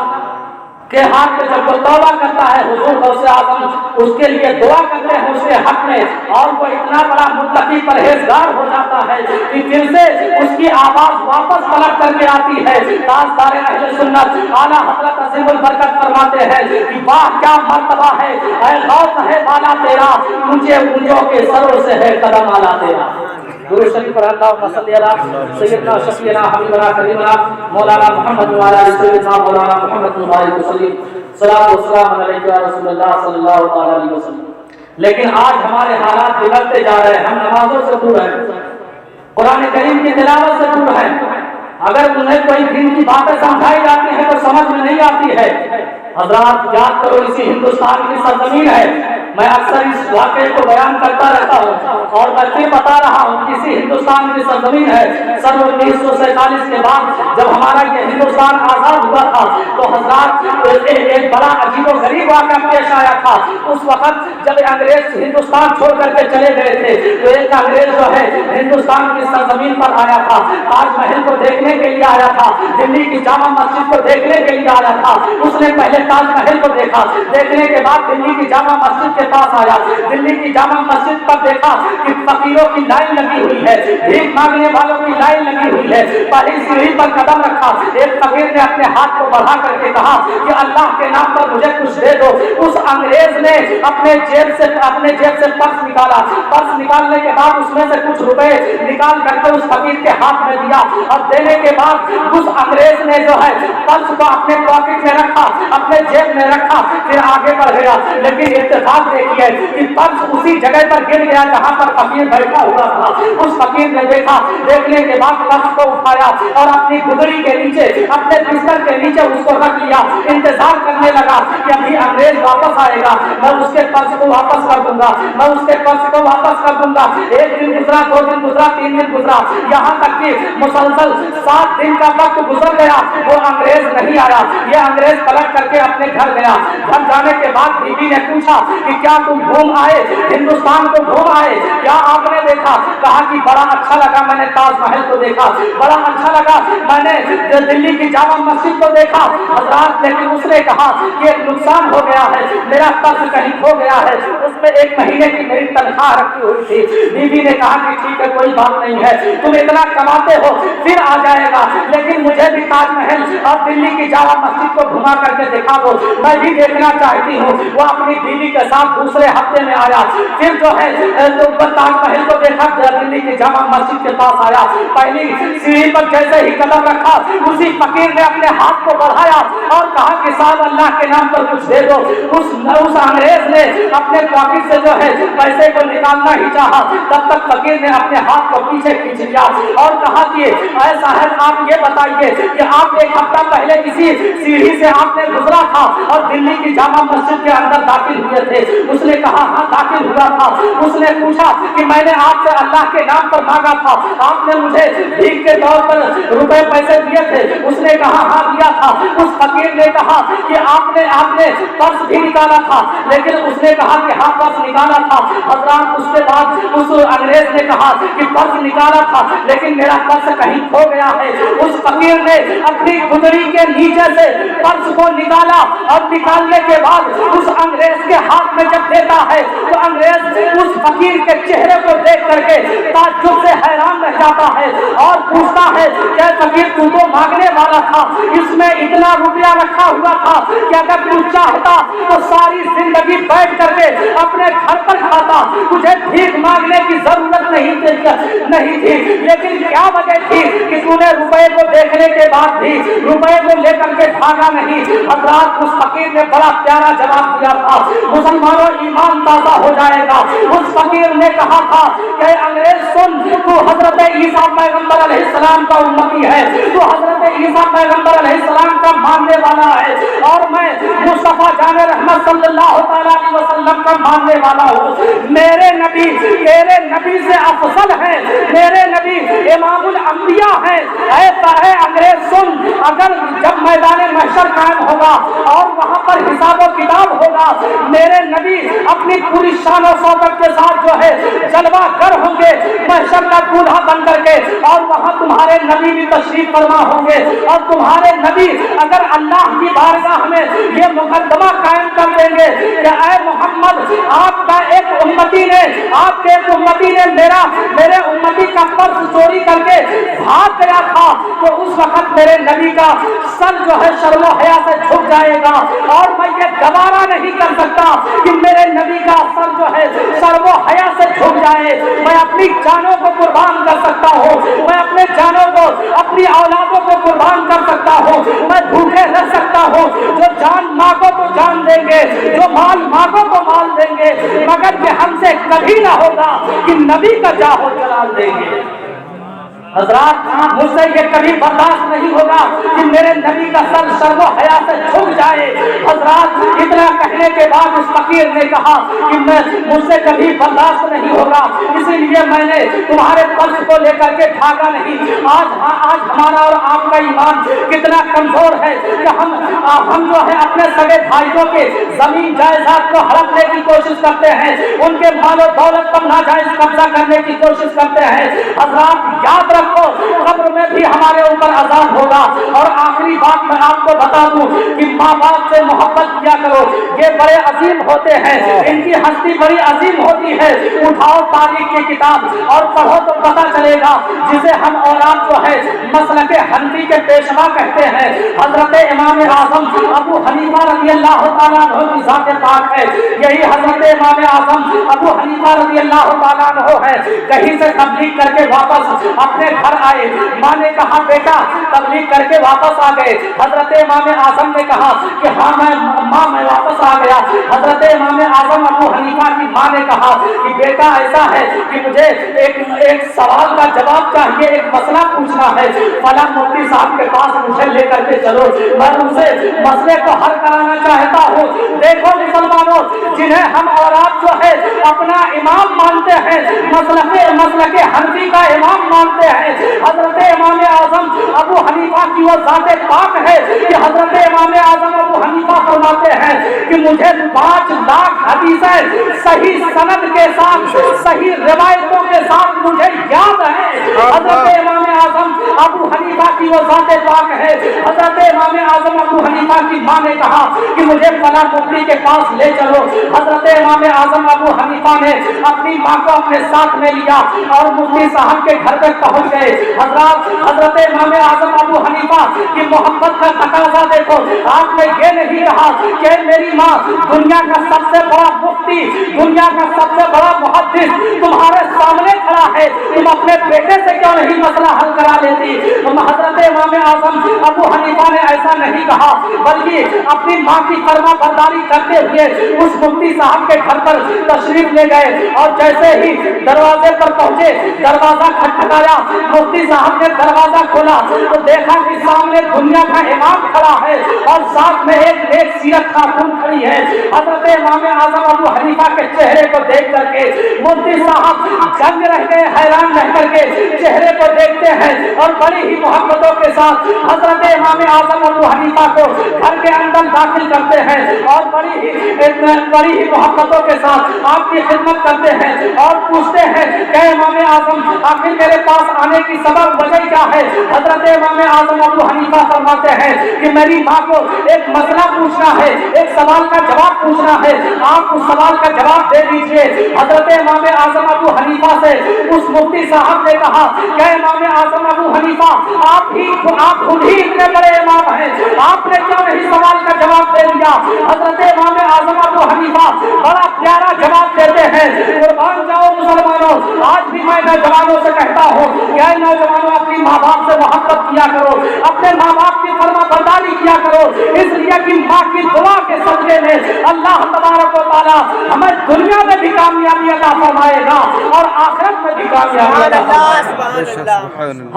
کے ہاتھ پہ جب وہ توبہ کرتا ہے حضور غوث اعظم اس کے لیے دعا کرتے ہیں اس کے حق میں, اور وہ اتنا بڑا متقی پرہیزگار ہو جاتا ہے کہ پھر سے اس کی آواز واپس پلٹ کر کے آتی ہے. تاجدار اہل سنت اعلیٰ حضرت عظیم البرکت فرماتے ہیں کہ واہ کیا مرتبہ ہے, اے غوث ہے بالا تیرا, اونچے اونچوں کے سروں سے ہے قدم اعلیٰ تیرا. درود شریف پر اللہم صلی علی سیدنا شفیعنا حبیبنا کریمنا مولانا محمد وعلی آلہ سیدنا مولانا محمد مبارک وسلم. صلاۃ و سلام علیک یا رسول اللہ صلی اللہ علیہ وسلم. لیکن آج ہمارے حالات بگڑتے جا رہے ہیں. ہم نمازوں سے دور ہیں, قرآن کریم کی تلاوت سے دور ہیں. اگر انہیں کوئی دین کی باتیں سمجھائی جاتی ہیں تو سمجھ میں نہیں آتی ہے. حضرات یاد کرو اسی ہندوستان کی سرزمین ہے. میں اکثر اس واقعے کو بیان کرتا رہتا ہوں اور میں پھر بتا رہا ہوں کسی ہندوستان کی سرزمین ہے. سن 1947 کے بعد جب ہمارا یہ ہندوستان آزاد ہوا تھا تو حضرات ایک بڑا عجیب و غریب واقعہ پیش آیا تھا. اس وقت جب انگریز ہندوستان چھوڑ کر کے چلے گئے تھے تو ایک انگریز جو ہے ہندوستان کی سرزمین پر آیا تھا, تاج محل کو دیکھنے کے لیے آیا تھا, دلی کی جامع مسجد کو دیکھنے کے لیے آیا تھا. اس نے پہلے تاج محل کو دیکھا, دیکھنے کے بعد دلی کی جامع مسجد کے پاس آیا. دلی کی جامع مسجد پر دیکھا کہ فقیروں کی لائن لگی ہوئی ہے, بھیک مانگنے والوں کی لائن لگی ہوئی ہے. پہلی سیڑھی پر قدم رکھا, ایک فقیر نے اپنے ہاتھ کو بڑھا کر کے کہا کہ اللہ کے نام پر مجھے کچھ دے دو. اس انگریز نے اپنے جیب سے پرس نکالا. پرس نکالنے کے بعد اس میں سے کچھ روپے نکال کر کے اس فقیر کے ہاتھ میں دیا, اور دینے کے بعد اس انگریز نے جو ہے پرس کو اپنے پاکٹ میں رکھا, اپنے جیب میں رکھا, پھر آگے بڑھ گیا. لیکن اتفاق دیکھیے کہ پرس اسی جگہ پر گر گیا جہاں پر فقیر بیٹھا ہوا تھا. اس فقیر نے دیکھا, دیکھنے کے بعد پرس کو اٹھایا اور اپنی گدڑی کے نیچے, اپنے بستر کے نیچے اس کو رکھ لیا. انتظار کرنے لگا کہ ابھی انگریز واپس آئے گا, میں اس کے پرس کو واپس کر دوں گا, میں اس کے پرس کو واپس کر دوں گا. ایک دن گزرا, 2 دن گزرا, 3 دن گزرا, یہاں تک کہ مسلسل 7 دن کا وقت گزر گیا. وہ انگریز نہیں آیا. یہ انگریز پلٹ کر کے اپنے گھر گیا. گھر جانے کے بعد بیوی نے پوچھا کہ کیا تم گھوم آئے, ہندوستان کو گھوم آئے, کیا آپ نے دیکھا؟ کہا کہ بڑا اچھا لگا, میں نے تاج محل کو دیکھا, بڑا اچھا لگا, میں نے دلی کی جامع مسجد کو دیکھا. حضرات لیکن اس نے کہا کہ ایک نقصان ہو گیا ہے, میرا پرس کہیں کھو گیا ہے, اس میں 1 مہینے کی میری تنخواہ رکھی ہوئی تھی. بیوی نے کہا کہ ٹھیک ہے کوئی بات نہیں ہے, تم اتنا کماتے ہو پھر آ جائے گا, لیکن مجھے بھی تاج محل اور دلی کی جامع مسجد کو گھما کر کے دکھا دو, میں بھی دیکھنا چاہتی ہوں. وہ اپنی بیوی کے ساتھ دوسرے ہفتے میں آیا. پھر جو ہے تاج محل کو دیکھا, دلی کی جامع مسجد کے پاس آیا. پہلی سیڑھی پر جیسے ہی قدم رکھا اسی فقیر نے اپنے ہاتھ کو بڑھایا اور کہا کہ صاحب اللہ کے نام پر کچھ دے دو. اس انگریز نے اپنے پاکٹ سے جو ہے پیسے کو نکالنا ہی چاہا, تب تک فقیر نے اپنے ہاتھ کو پیچھے کھینچ لیا اور کہا کہ اے صاحب آپ یہ بتائیے کہ آپ 1 ہفتہ پہلے کسی سیڑھی سے آپ نے گزرا تھا اور دلی کی جامع مسجد کے اندر داخل ہوئے تھے. اس نے کہا ہاں داخل ہوا تھا. اس نے پوچھا کہ میں نے آپ سے اللہ کے نام پر مانگا تھا, آپ نے مجھے بھیک کے طور پر روپے پیسے دیے تھے. اس نے کہا ہاں دیا تھا. اس فقیر نے کہا کہ آپ نے پرس بھی نکالا تھا, لیکن اس نے کہا کہ ہاں پرس نکالا تھا. حضرات اس کے بعد اس انگریز نے کہا کہ پرس نکالا تھا لیکن میرا پرس کہیں کھو گیا ہے. اس فقیر نے اپنی گدڑی کے نیچے سے پرس کو نکالا اور نکالنے کے بعد اس انگریز کے ہاتھ میں جب دیتا ہے تو انگریز اس فقیر کے چہرے کو دیکھ کر کے تعجب سے حیران رہ جاتا ہے اور پوچھتا ہے کہ فقیر تو مانگنے والا تھا, اس میں اتنا روپیہ رکھا ہوا تھا کہ اگر تو چاہتا تو ساری زندگی بیٹھ کر کے اپنے گھر پر کھاتا, تجھے بھیک مانگنے کی ضرورت نہیں تھی. لیکن کیا وجہ تھی کہ تو نے روپے کو دیکھنے کے بعد بھی روپے کو لے کر کے بھاگا نہیں؟ حضرات اس فقیر نے بڑا پیارا جواب دیا تھا, مسلمانوں ایمان تازہ ہو جائے گا. اس فقیر نے کہا تھا کہ انگریز سن, تو حضرت عیسیٰ پیغمبر علیہ السلام کا امتی ہے, تو حضرت عیسیٰ پیغمبر علیہ السلام کا ماننے والا ہے, اور میں مصطفیٰ جان رحمت صلی اللہ تعالیٰ علیہ وسلم کا ماننے والا ہوں. میرے نبی تیرے نبی سے افضل ہے, میرے نبی امام الانبیاء ہیں. اے انگریز سن, نبی اپنی پوری شان و شوکت کے ساتھ جو ہے جلوہ گر ہوں گے محشر کا دولہا بن کر کے، اور وہاں تمہارے نبی بھی تشریف فرما ہوں گے، اور تمہارے نبی اگر اللہ کی بارگاہ میں یہ مقدمہ قائم کر دیں گے کہ اے محمد، آپ کا ایک امتی نے، آپ کے ایک امتی نے میرے امتی کا پرس چوری کر کے بھاگ گیا تھا، تو اس وقت میرے نبی کا سر جو ہے شرم و حیا سے جھک جائے گا، اور میں یہ گوارا نہیں کر سکتا کہ میرے نبی کا سر جو ہے شرم و حیا سے جھک جائے۔ میں اپنی جانوں کو قربان کر سکتا ہوں، میں اپنے جانوں کو، اپنی اولادوں کو قربان کر سکتا ہوں، میں بھوکے رہ سکتا ہوں، جو جان مانگو تو جان دیں گے، جو مال مانگو تو مال دیں گے، مگر یہ ہم سے کبھی نہ ہوگا کہ نبی کا جاہ و جلال دیں گے۔ حضرات، مجھ سے یہ کبھی برداشت نہیں ہوگا کہ میرے نبی کا سر شرم و حیا سے جھک جائے۔ حضرات، اتنا کہنے کے بعد اس فقیر نے کہا کہ مجھ سے کبھی برداشت نہیں ہوگا، اسی لیے میں نے تمہارے پرس کو لے کر کے بھاگا نہیں۔ آج ہمارا اور آپ کا ایمان کتنا کمزور ہے کہ ہم جو ہے اپنے سگے بھائیوں کے زمین جائیداد کو ہڑپنے کی کوشش کرتے ہیں، ان کے مال و دولت پر ناجائز قبضہ کرنے کی کوشش کرتے ہیں۔ حضرات، یاد رکھو، قبر میں بھی ہمارے اوپر عذاب ہوگا۔ اور آخری بات میں آپ کو بتا دوں کہ ماں باپ سے محبت کیا کرو، یہ بڑے عظیم ہوتے ہیں، ان کی ہستی بڑی عظیم ہوتی ہے۔ اٹھاؤ تاریخ کی کتاب اور پڑھو تو پتہ چلے گا، جسے ہم اولاد جو ہے مسلک حنفی کے پیشوا کہتے ہیں، حضرت امام اعظم ابو حنیفہ رضی اللہ تعالیٰ عنہ کی ذات پاک ہے۔ یہی حضرت امام اعظم ابو حنیفہ رضی اللہ تعالیٰ عنہ ہے، کہیں سے تبلیغ کر کے واپس اپنے گھر آئے، ماں نے کہا بیٹا تبلیغ کر کے واپس آ گئے۔ حضرت امام اعظم نے کہا کہ ہاں میں واپس آ گیا۔ حضرت امام اعظم ابو حنیفہ کی ماں نے کہا کہ بیٹا ایسا ہے کہ مجھے ایک سوال کا جواب چاہیے، ایک مسئلہ پوچھنا ہے، فلاں مفتی صاحب کے پاس مجھے لے کر کے چلو، میں ان سے مسئلے کو حل کرانا چاہتا ہوں۔ دیکھو مسلمانوں، جنہیں ہم اولاد جو ہے اپنا امام مانتے ہیں، مسلک حنفی کا امام مانتے ہیں، حضرت امام اعظم ابو حنیفہ کی وہ ذات پاک ہے کہ حضرت امام اعظم ابو حنیفہ فرماتے ہیں کہ مجھے 5 لاکھ حدیثیں صحیح سند کے ساتھ، صحیح روایتوں کے ساتھ مجھے یاد ہے۔ حضرت امام اعظم ابو حنیفہ کی وہ ذات پاک ہے۔ حضرت امام اعظم ابو حنیفہ کی ماں نے کہا کہ مجھے فلاں مفتی کے پاس لے چلو۔ حضرت امام اعظم ابو حنیفہ نے اپنی ماں کو اپنے ساتھ میں لیا اور مفتی صاحب کے گھر پہ پہنچ گئے۔ حضرت امام اعظم ابو حنیفہ کی محبت کا تقاضا دیکھو، آپ نے یہ نہیں کہا کہ میری ماں دنیا کا سب سے بڑا مفتی، دنیا کا سب سے بڑا محدث تمہارے سامنے کھڑا ہے، تم اپنے بیٹے سے کیوں نہیں مسئلہ حل کرا لیتی؟ حضرت امام اعظم ابو حنیفہ نے ایسا نہیں کہا، بلکہ اپنی ماں کی فرما برداری کرتے ہوئے اس مفتی صاحب کے گھر پر تشریف لے گئے، اور جیسے ہی دروازے پر پہنچے، دروازہ کھٹکھٹایا، مفتی صاحب نے دروازہ کھولا تو دیکھا کہ سامنے دنیا کا امام کھڑا ہے اور ساتھ میں ایک نیک سیرت خاتون کھڑی ہے۔ حضرت امام اعظم ابو حنیفہ کے چہرے کو دیکھ کر کے مفتی صاحب جنگ رہ گئے، حیران رہ کر کے چہرے کو دیکھتے ہیں اور بڑی ہی محبتوں کے ساتھ حضرت امام اعظم ابو حنیفہ کو گھر کے اندر داخل کرتے ہیں اور بڑی ہی محبتوں کے ساتھ آپ کی خدمت کرتے ہیں اور پوچھتے ہیں کہ امام اعظم آخر میرے پاس آنے کی سبب وجہ کیا ہے؟ حضرت امام اعظم ابو حنیفہ فرماتے ہیں کہ میری ماں کو ایک مسئلہ پوچھنا ہے، ایک سوال کا جواب پوچھنا ہے، آپ اس سوال کا جواب دے دیجئے۔ حضرت امام اعظم ابو حنیفہ سے اس مفتی صاحب نے کہا کہ امام اعظم ابو حنیفہ آپ خود ہی اتنے بڑے امام ہیں، آپ نے کیوں نہیں سوال کا جواب دے دیا؟ حضرت امام اعظم ابو حنیفہ بڑا پیارا جواب دیتے ہیں، قربان جاؤ مسلمانوں، آج بھی میں نوجوانوں سے کہتا ہوں کہ اے نوجوانوں، اپنی ماں باپ سے محبت کیا کرو، اپنے ماں باپ کی فرما برداری کیا کرو، اس لیے کہ ماں کی دعا کے صدقے میں اللہ تبارک و تعالیٰ ہمیں دنیا میں بھی کامیابی عطا فرمائے گا اور آخرت میں بھی کامیابی عطا فرمائے گا۔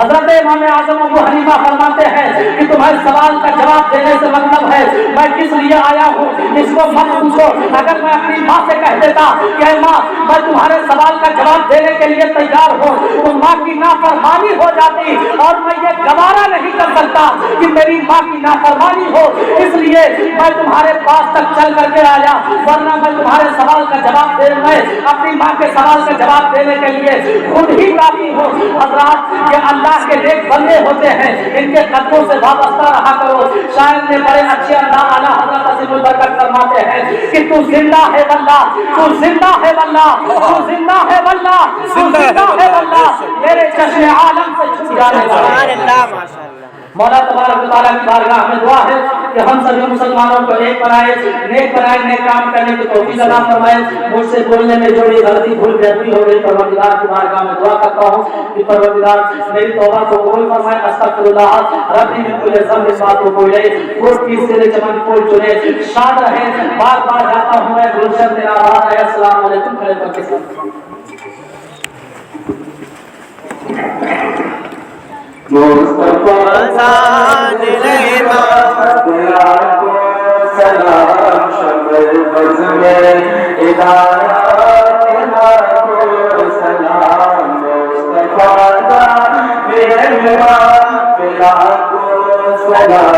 حضرت امام اعظم ابو حنیفہ فرماتے ہیں کہ تمہارے تمہیں سوال کا جواب دینے سے مطلب ہے میں کس لیے آیا ہوں اس کو مت پوچھو. اگر میں اپنی ماں سے کہہ دیتا کہ اے ماں میں تمہارے سوال کا جواب دینے کے لیے تیار ہوں تو ماں کی نافرمانی ہو جاتی اور میں یہ گوارا نہیں کر سکتا کہ میری ماں کی نافرمانی ہو. اس لیے میں تمہارے پاس تک چل کر کے آیا, ورنہ میں تمہارے سوال کا جواب دے میں اپنی ماں کے سوال کا جواب دینے کے لیے خود ہی کافی ہوں. حضرات یہ اللہ کے نیک بندے ہوتے ہیں, ان کے قدموں سے وابستہ رہا کرو. شاعر نے بڑے اچھے انداز اعلیٰ حضرت عظیم البرکت فرماتے ہیں کہ تو زندہ ہے واللہ, تو زندہ ہے واللہ, تو زندہ ہے واللہ, تو زندہ ہے واللہ, میرے چشم عالم سے چھپ جانے والا. مولا تبارک و تعالیٰ کی بارگاہ میں دعا ہے کہ ہم سبھی مسلمانوں کو ایک بنائے, نیک بنائے, نیک کام کرنے کی توفیق عطا فرمائے. مجھ سے بولنے میں جو بھی غلطی بھول غلطی ہو گئی پروردگار کی بارگاہ میں دعا کرتا ہوں کہ پروردگار میری توبہ کو قبول فرمائے. استغفر اللہ ربی من کل ذنب واتوب الیہ. کوٹ کی سے چمن کوئی چنے شاد رہے. بار بار جاتا ہوں میں گلشن میرا آباد ہے. السلام علیکم. کھڑے ہو کے مصطفیٰ سان لینا تیرا کو سلام شمر بز میں ہدایات تیرا کو سلام مصطفیٰ سان لینا تیرا کو سلام